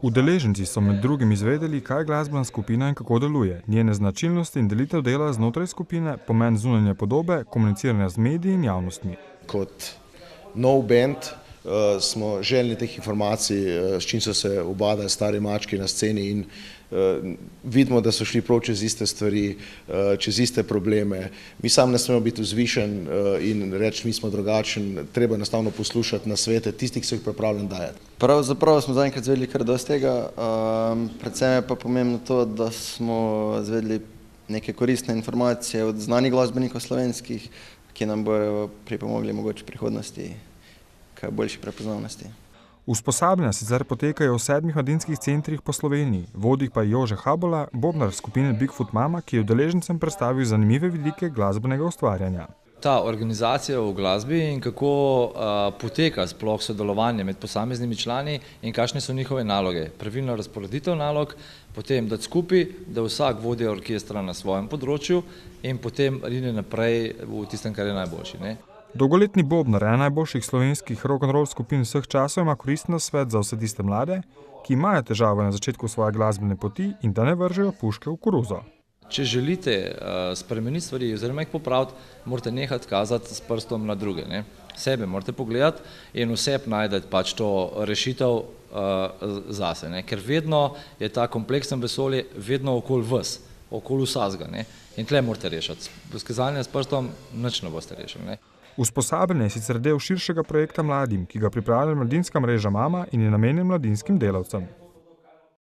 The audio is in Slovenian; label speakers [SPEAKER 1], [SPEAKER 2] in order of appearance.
[SPEAKER 1] Udeleženci so med drugim izvedeli, kaj je glasbena skupina in kako deluje, njene značilnosti in delitev dela znotraj skupine, pomen zunanje podobe, komuniciranja z mediji in javnostmi.
[SPEAKER 2] Kot nov band smo željni teh informacij, s čim so se ubadali stari mački na sceni in vidimo, da so šli prav čez iste stvari, čez iste probleme. Mi sam ne smemo biti vzvišen in reči, mi smo drugačen, treba enostavno poslušati nasvete tistih, ki so jih pripravljeni dajati.
[SPEAKER 3] Pravzaprav smo zaenkrat izvedeli kar dosti tega, predvsem je pa pomembno to, da smo izvedeli neke koristne informacije od znanih glasbenikov slovenskih, ki nam bojo pripomogli mogoče v prihodnosti k boljši prepoznavnosti.
[SPEAKER 1] Usposabljanja sicer potekajo v 7 mladinskih centrih po Sloveniji, vodi pa Jože Habola, bobnar skupine Bigfoot Mama, ki je udeležencem predstavil zanimive vidike glasbenega ustvarjanja.
[SPEAKER 4] Ta organizacija v glasbi in kako poteka sploh sodelovanje med posameznimi člani in kakšne so njihove naloge. Pravilno razporeditev nalog, potem dati skupaj, da vsak vodi orkestra na svojem področju in potem rine naprej v tistem, kar je najboljši.
[SPEAKER 1] Dolgoletni bobnar, ena najboljših slovenskih rock'n'roll skupin vseh časov, ima koristen nasvet za vse tiste mlade, ki imajo težave na začetku svoje glasbene poti in da ne vržejo puške v koruzo.
[SPEAKER 4] Če želite spremeniti stvari oziroma jih popraviti, morate nehati kazati s prstom na druge. Sebe morate pogledati in vseb najdete pač to rešitev zase. Ker vedno je ta kompleksen vesolje vedno okoli vas, okoli vsazga. In tle morate rešiti. S kazanjem s prstom nič ne boste rešili.
[SPEAKER 1] Usposabljanje je sicer del širšega projekta mladim, ki ga pripravlja mladinska mreža Mama in je namenjen mladinskim delavcem.